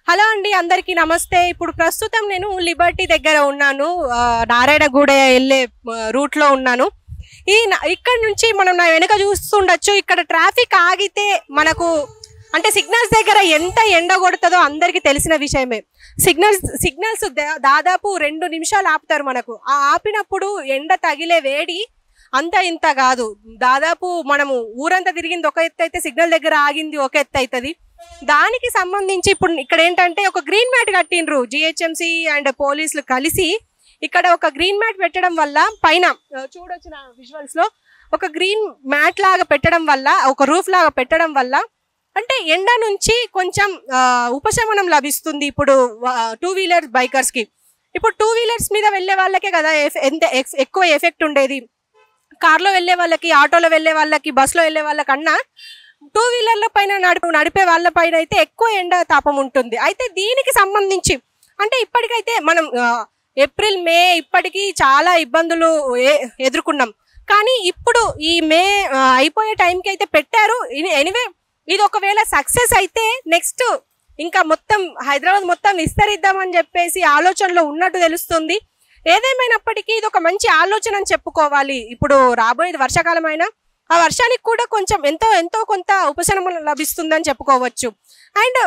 Hello అండి, అందరికీ నమస్తే. ఇప్పుడు ప్రస్తుతం నేను లిబర్టీ దగ్గర ఉన్నాను. నారాయణగూడ వెళ్ళే రూట్లో ఉన్నాను. ఇక్కడ నుంచి మనం నా వెనక చూస్తుండొచ్చు. ఇక్కడ ట్రాఫిక్ ఆగితే మనకు అంటే సిగ్నల్స్ దగ్గర ఎంత ఎండ కొడుతుందో అందరికీ తెలిసిన విషయమే. సిగ్నల్స్ దాదాపు 2 నిమిషాలు ఆపుతారు మనకు. ఆ ఆపినప్పుడు ఎండ తగిలే వేడి అంత ఇంత కాదు. దాదాపు మనము ఊరంతా తిరిగింది ఒక ఎత్తు అయితే సిగ్నల్ దగ్గర ఆగింది ఒక ఎత్తు అవుతుంది. దానికి సంబంధించి ఇప్పుడు ఇక్కడ ఏంటంటే ఒక గ్రీన్ మ్యాట్ కట్టిండ్రు జిహెచ్ఎంసి అండ్ పోలీసులు కలిసి. ఇక్కడ ఒక గ్రీన్ మ్యాట్ పెట్టడం వల్ల పైన చూడొచ్చిన విజువల్స్ లో ఒక గ్రీన్ మ్యాట్ లాగా పెట్టడం వల్ల, ఒక రూఫ్ లాగా పెట్టడం వల్ల అంటే ఎండ నుంచి కొంచెం ఉపశమనం లభిస్తుంది. ఇప్పుడు 2 వీలర్ బైకర్స్ కి, ఇప్పుడు 2 వీలర్స్ మీద వెళ్ళే వాళ్ళకే కదా ఎంత ఎక్కువ ఎఫెక్ట్ ఉండేది. కార్లో వెళ్ళే వాళ్ళకి, ఆటోలో వెళ్ళే వాళ్ళకి, బస్సులో వెళ్ళే వాళ్ళకన్నా 2 వీలర్ల పైన నడిపే వాళ్ళ పైన అయితే ఎక్కువ ఎండ తాపం ఉంటుంది. అయితే దీనికి సంబంధించి అంటే ఇప్పటికైతే మనం ఏప్రిల్ మే ఇప్పటికీ చాలా ఇబ్బందులు ఎదుర్కొన్నాం. కానీ ఇప్పుడు ఈ మే అయిపోయే టైంకి అయితే పెట్టారు. ఎనీవే ఇది ఒకవేళ సక్సెస్ అయితే నెక్స్ట్ ఇంకా మొత్తం హైదరాబాద్ మొత్తం విస్తరిద్దామని చెప్పేసి ఆలోచనలో ఉన్నట్టు తెలుస్తుంది. ఏదేమైనప్పటికీ ఇది ఒక మంచి ఆలోచన అని చెప్పుకోవాలి. ఇప్పుడు రాబోయేది వర్షాకాలం అయినా ఆ వర్షానికి కూడా కొంచెం ఎంతో కొంత ఉపశమనం లభిస్తుందని చెప్పుకోవచ్చు. అండ్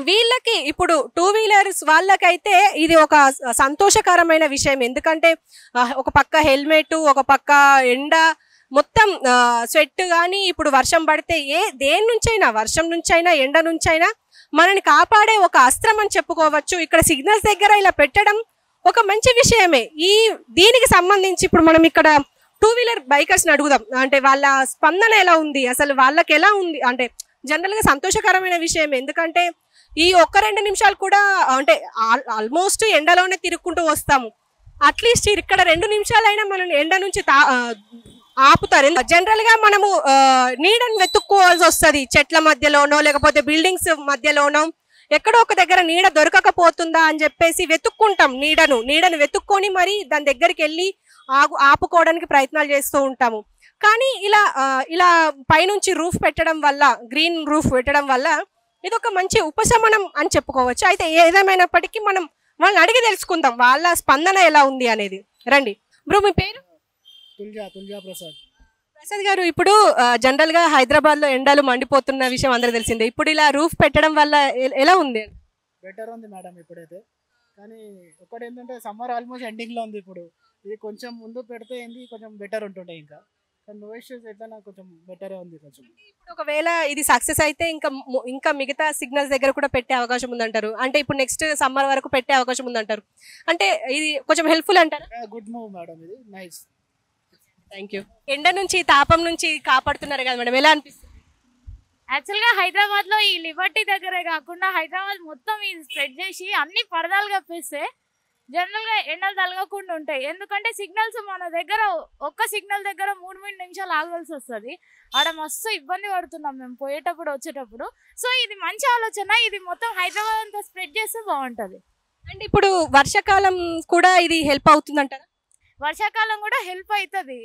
వీళ్ళకి ఇప్పుడు 2 వీలర్స్ వాళ్ళకైతే ఇది ఒక సంతోషకరమైన విషయం. ఎందుకంటే ఒక పక్క హెల్మెట్, ఒక పక్క ఎండ, మొత్తం స్వెట్. కానీ ఇప్పుడు వర్షం పడితే దేని నుంచైనా, వర్షం నుంచైనా ఎండ నుంచైనా మనని కాపాడే ఒక అస్త్రం అని చెప్పుకోవచ్చు. ఇక్కడ సిగ్నల్స్ దగ్గర ఇలా పెట్టడం ఒక మంచి విషయమే. దీనికి సంబంధించి ఇప్పుడు మనం ఇక్కడ 2 వీలర్ బైకర్స్ని అడుగుదాం. అంటే వాళ్ళ స్పందన ఎలా ఉంది, అసలు వాళ్ళకి ఎలా ఉంది అంటే జనరల్గా సంతోషకరమైన విషయం. ఎందుకంటే ఈ 1-2 నిమిషాలు కూడా అంటే ఆల్మోస్ట్ ఎండలోనే తిరుక్కుంటూ వస్తాము. అట్లీస్ట్ ఇక్కడ 2 నిమిషాలైనా మనం ఎండ నుంచి ఆపుతారు. జనరల్ గా మనము నీడని వెతుక్కోవాల్సి వస్తుంది. చెట్ల మధ్యలోనో లేకపోతే బిల్డింగ్స్ మధ్యలోనో ఎక్కడో ఒక దగ్గర నీడ దొరకకపోతుందా అని చెప్పేసి వెతుక్కుంటాం. నీడను వెతుక్కొని మరి దాని దగ్గరికి వెళ్ళి ఆపుకోవడానికి ప్రయత్నాలు చేస్తూ ఉంటాము. కానీ ఇలా పైనుంచి రూఫ్ పెట్టడం వల్ల, గ్రీన్ రూఫ్ పెట్టడం వల్ల ఇది ఒక మంచి ఉపశమనం అని చెప్పుకోవచ్చు. అయితే ఏదేమైనప్పటికీ మనం వాళ్ళని అడిగి తెలుసుకుందాం వాళ్ళ స్పందన ఎలా ఉంది అనేది. రండి బ్రో, మీ పేరు? తుల్జా ప్రసాద్ గారు, ఇప్పుడు జనరల్ గా హైదరాబాద్ లో ఎండలు మండిపోతున్న విషయం అందరూ తెలిసిందే. ఇప్పుడు ఇలా రూఫ్ పెట్టడం వల్ల ఎలా ఉంది? బెటర్ ఉంది మేడం ఇప్పుడైతే. కానీ ఒకటి ఏంటంటే సమ్మర్ ఆల్మోస్ట్ ఎండింగ్ లో ఉంది. ఇప్పుడు ఇది కొంచెం ముందు పెడితే ఏంది కొంచెం బెటర్ ఉంటుండే. ఇంకా కానీ నో ఇష్యూస్ ఎట్లా కొంచెం బెటరే ఉంది కొంచెం. ఇప్పుడు ఒకవేళ ఇది సక్సెస్ అయితే ఇంకా మిగతా సిగ్నల్స్ దగ్గర కూడా పెట్టే అవకాశం ఉందంటారు. అంటే ఇప్పుడు నెక్స్ట్ సమ్మర్ వరకు పెట్టే అవకాశం ఉందంటారు. అంటే ఇది కొంచెం హెల్ప్ఫుల్ అంటారు. గుడ్ మూవ్ మేడం, ఇది నైస్. Thank you. ఎండ నుంచి, తాపం నుంచి కాపాడుతున్నారు కదా మేడం, ఎలా అనిపిస్తుంది? యాక్చువల్గా హైదరాబాద్లో ఈ లిబర్టీ దగ్గరే కాకుండా హైదరాబాద్ మొత్తం ఇది స్ప్రెడ్ చేసి అన్ని పరదాలు కప్పేస్తే జనరల్గా ఎండలు తలగకుండా ఉంటాయి. ఎందుకంటే సిగ్నల్స్ మన దగ్గర ఒక్క సిగ్నల్ దగ్గర 3 నిమిషాలు ఆగాల్సి వస్తుంది. ఆడ మస్తు ఇబ్బంది పడుతున్నాం మేము పోయేటప్పుడు వచ్చేటప్పుడు. సో ఇది మంచి ఆలోచన. ఇది మొత్తం హైదరాబాద్ అంతా స్ప్రెడ్ చేస్తే బాగుంటుంది. అండ్ ఇప్పుడు వర్షాకాలం కూడా ఇది హెల్ప్ అవుతుందంటారా? వర్షాకాలం కూడా హెల్ప్ అవుతుంది.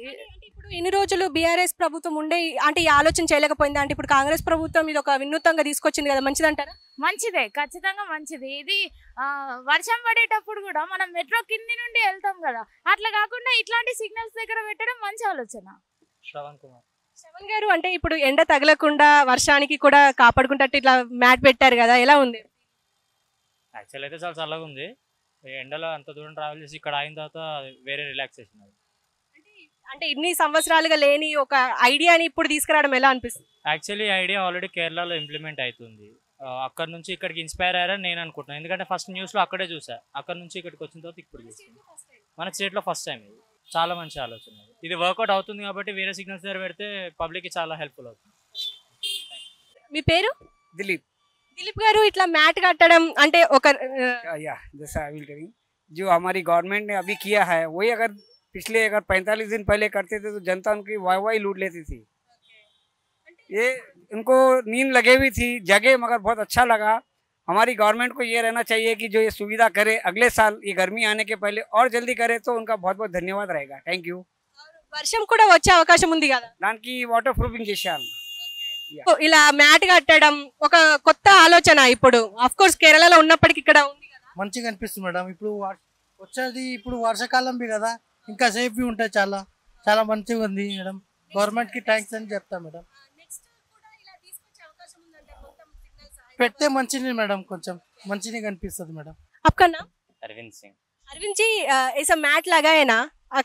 ఇప్పుడు ఇన్ని రోజులు బీఆర్ఎస్ ప్రభుత్వం ఉండే అంటే ఈ ఆలోచన చేయలేకపోయింది. అంటే ఇప్పుడు కాంగ్రెస్ ప్రభుత్వం ఇది ఒక వినూత్నంగా తీసుకొచ్చింది కదా, మంచిదంటారా? మంచిదే, ఖచ్చితంగా మంచిది. ఇది వర్షం పడేటప్పుడు కూడా మనం మెట్రో కింది నుండి వెళ్తాం కదా, అట్లా కాకుండా ఇట్లాంటి సిగ్నల్స్ దగ్గర పెట్టడం మంచి ఆలోచన. శ్రవణ్ గారు, అంటే ఇప్పుడు ఎండ తగలకుండా వర్షానికి కూడా కాపాడుకుంటట్టు ఇట్లా మ్యాట్ పెట్టారు కదా, ఎలా ఉంది? యాక్చువల్ అయితే చాలా చల్లగా ఉంది. ఎండలో అంత దూరం ట్రావెల్ చేసి ఇక్కడ అయిన తర్వాత వేరే రిలాక్సేషన్. అంటే ఇన్ని సంవత్సరాలుగా లేని ఒక ఐడియాని ఇప్పుడు తీసుకురావడం ఎలా అనిపిస్తుంది? యాక్చువల్లీ ఐడియా ఆల్రెడీ కేరళలో ఇంప్లిమెంట్ అవుతుంది. అక్కడ నుంచి ఇక్కడికి ఇన్స్పైర్ అయ్యారని నేను అనుకుంటున్నాను. ఎందుకంటే ఫస్ట్ న్యూస్లో అక్కడే చూసా. అక్కడ నుంచి ఇక్కడికి వచ్చిన తర్వాత ఇప్పుడు చూస్తాను. మన స్టేట్లో ఫస్ట్ టైం ఇది. చాలా మంచి ఆలోచన. ఇది వర్కౌట్ అవుతుంది కాబట్టి వేరే సిగ్నల్స్ దగ్గర పెడితే పబ్లిక్కి చాలా హెల్ప్ఫుల్ అవుతుంది. మీ పేరు? दिलीप. दिलीप గారు, ఇట్లా మ్యాట్ కట్టడం అంటే ఒక जैसा आई विल टेलिंग जो हमारी गवर्नमेंट ने अभी किया है वही अगर पिछले 45 दिन पहले करते थे तो जनता उनकी वाई लूट लेती थी. ये उनको नींद लगे हुई थी जगह, मगर बहुत अच्छा लगा. हमारी गवर्नमेंट को ये रहना चाहिए कि जो ये सुविधा करे अगले साल ये गर्मी आने के पहले और जल्दी करे तो उनका बहुत बहुत धन्यवाद रहेगा. Thank you. వర్షం కూడా వచ్చే అవకాశం ఉంది కదా దానికి వాటర్ ప్రూఫింగ్ చేశాను. ఇలా మ్యాట్ కట్టడం ఒక కొత్త ఆలోచన ఇప్పుడు ఆఫ్ కోర్స్ కేరళలో ఉన్నప్పటికీ ఇక్కడ ఉంది కదా. మంచిగా అనిపిస్తుంది మేడం. ఇప్పుడు వచ్చేది ఇప్పుడు వర్షాకాలం కదా, ఇంకా సేఫ్ ఉంటుంది. చాలా చాలా మంచిగా ఉంది మేడం. గవర్నమెంట్కి థ్యాంక్స్ అని చెప్తాం మేడం. పెడితే మంచిది మేడం, కొంచెం మంచిగా కనిపిస్తుంది మేడం. आपका नाम? अरविंद सिंह। अरविंद जी, ऐसा मैट लगा है ना,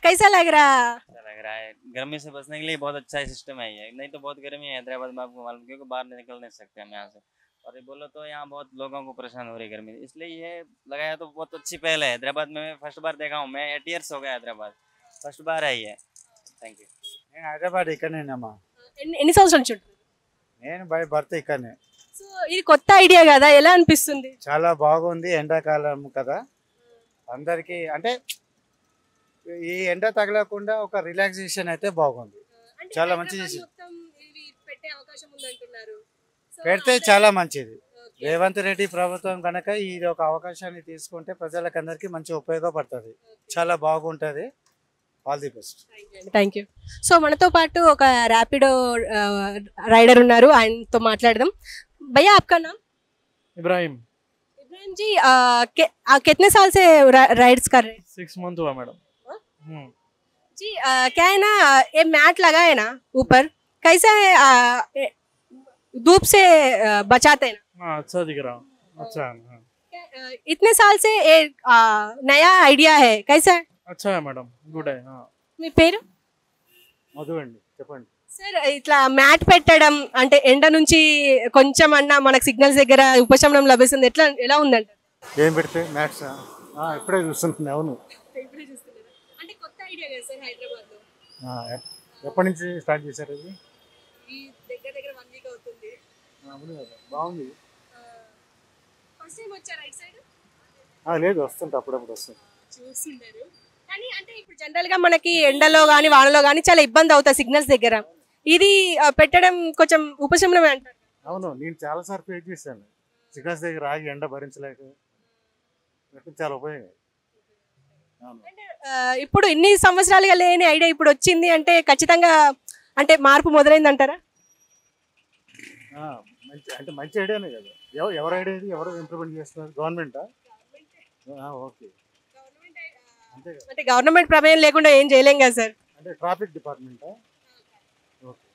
कैसा लग रहा? अच्छा लग रहा है। गर्मी से बचने के लिए बहुत अच्छा सिस्टम है ये। नहीं तो बहुत गर्मी है हैदराबाद में, आपको मालूम, क्योंकि बाहर निकल नहीं सकते हम यहाँ से। और ये बोलो तो यहाँ बहुत लोगों को परेशान हो रही है गर्मी, इसलिए ये लगाया तो बहुत अच्छी पहल है। हैदराबाद में मैं फर्स्ट बार देखा हूँ, मैं 8 years हो गया हैदराबाद, फर्स्ट बार है ये। Thank you. నేను హైదరాబాద్ ఇక్కడనేనమ్మా. ఎన్ని సంవత్సరాల నుంచి ఉంటుంది? నేను బై బర్త్ ఇక్కడనే. సో ఇది కొత్త ఐడియా కదా, ఎలా అనిపిస్తుంది? చాలా బాగుంది. ఎండాకాలం కదా, అందరికీ అంటే ఈ ఎండ తగలకుండా ఒక రిలాక్సేషన్ అయితే బాగుంది. చాలా మంచి పెడితే చాలా మంచిది. రేవంత్ రెడ్డి ప్రభుత్వం కనుక ఇది ఒక అవకాశాన్ని తీసుకుంటే ప్రజలకందరికీ మంచి ఉపయోగపడుతుంది. చాలా బాగుంటుంది. All the best. Thank you. So మనతో పాటు ఒక ర్యాపిడో రైడర్ ఉన్నారు, ఆయనతో మాట్లాడదాం. భయ్యా आपका नाम? इब्राहिम। इब्राहिम जी, कितने साल से राइड्स कर रहे हैं? 6 month हुआ मैडम। जी, क्या है ना, ये मैट लगा है ना ऊपर, कैसा है? धूप से बचाते हैं ना? हाँ, अच्छा दिख रहा। अच्छा है। हाँ। इतने साल से ये नया आइडिया है, कैसा है? अच्छा है मैडम, गुड है। हाँ। మీ పేరు? మధు అండి, చెప్పండి. సార్, ఇట్లా మ్యాట్ పెట్టడం అంటే ఎండ నుంచి కొంచెం అన్నా మనకు సిగ్నల్స్ దగ్గర ఉపశమనం లభిస్తుంది, ఎలా ఉందంటే? ఏం పెడితే మ్యాట్స్ ఇప్పుడే చూస్తుంటున్నా. అవును, అంటే కొత్త ఐడియా కదా సార్ హైదరాబాద్లో. ఎప్పటి నుంచి స్టార్ట్ చేశారు ఇది? ఈ దగ్గర 1 week అవుతుంది. అవును కదా, బాగుంది. ఫస్ట్ టైం వచ్చారా రైట్ సైడ్? లేదు, వస్తుంటా, అప్పుడప్పుడు వస్తుంది. చూస్తున్నారు కానీ అంటే ఇప్పుడు జనరల్ గా మనకి ఎండలో గానీ వానలో గానీ చాలా ఇబ్బంది అవుతుంది సిగ్నల్స్ దగ్గర. ఇది పెట్టడం కొంచెం ఉపశమనమే అంటారు. అవును, నేను చాలా సార్లు ఫేస్ చేశాను. సిగ్నల్స్ దగ్గర ఆగి ఎండ భరించలేక చాలా ఉపయోగం. ఇప్పుడు ఇన్ని సంవత్సరాలుగా లేని ఐడియా ఇప్పుడు వచ్చింది అంటే ఖచ్చితంగా అంటే మార్పు మొదలైంది అంటారా? మంచి ఐడియానే కదా. ఎవరు ఐడియా ఇది? ఎవరు ఇంప్లిమెంట్ చేస్తున్నారు? గవర్నమెంటా? ఓకే, అంటే గవర్నమెంట్ ప్రమేయం లేకుండా ఏం చేయలేం కదా సార్. అంటే ట్రాఫిక్ డిపార్ట్మెంటా? ఓకే,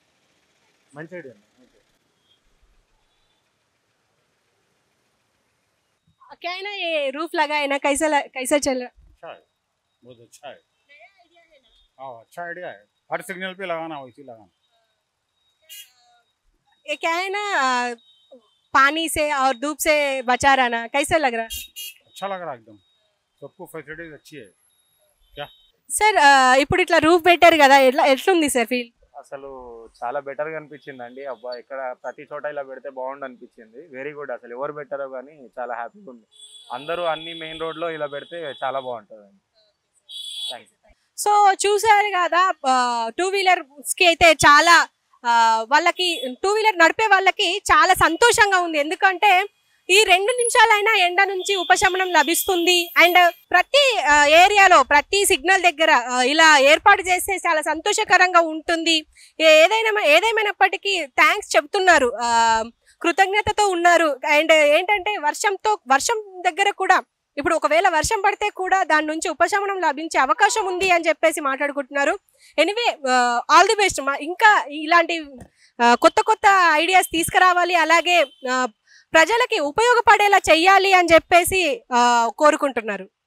మంచి ఐడియా. क्या है ना, ये रूफ लगा है ना, कैसा चल रहा? अच्छा है, बहुत अच्छा है। नया आइडिया है ना? हाँ, अच्छा आइडिया है। हर सिग्नल पे लगाना, वैसे लगाना। ये क्या है ना, पानी से और धूप से बचा रहना, कैसा लग रहा? अच्छा लग रहा एकदम, सबको फैसिलिटीज अच्छी है। क्या సార్, ఇప్పుడు ఇట్లా రూఫ్ పెట్టారు కదా, ఎట్లుంది సార్ ఫీల్? అసలు చాలా బెటర్గా అనిపించిందండి. అబ్బా, ఇక్కడ ప్రతి చోట ఇలా పెడితే బాగుండు అనిపించింది. Very good. అసలు ఎవరు పెట్టారో కానీ చాలా హ్యాపీగా ఉంది. అందరూ అన్ని మెయిన్ రోడ్లో ఇలా పెడితే చాలా బాగుంటుందండి. Thank you. సో చూసారు కదా, 2 వీలర్స్కి అయితే చాలా వాళ్ళకి 2 వీలర్ నడిపే వాళ్ళకి చాలా సంతోషంగా ఉంది. ఎందుకంటే ఈ 2 నిమిషాలైనా ఎండ నుంచి ఉపశమనం లభిస్తుంది. అండ్ ప్రతి ఏరియాలో ప్రతి సిగ్నల్ దగ్గర ఇలా ఏర్పాటు చేస్తే చాలా సంతోషకరంగా ఉంటుంది. ఏదేమైనప్పటికీ థ్యాంక్స్ చెప్తున్నారు, కృతజ్ఞతతో ఉన్నారు. అండ్ ఏంటంటే వర్షం దగ్గర కూడా ఇప్పుడు ఒకవేళ వర్షం పడితే కూడా దాని నుంచి ఉపశమనం లభించే అవకాశం ఉంది అని చెప్పేసి మాట్లాడుకుంటున్నారు. Anyway, all the best. ఇంకా ఇలాంటి కొత్త ఐడియాస్ తీసుకురావాలి, అలాగే ప్రజలకి ఉపయోగపడేలా చెయ్యాలి అని చెప్పేసి కోరుకుంటున్నారు.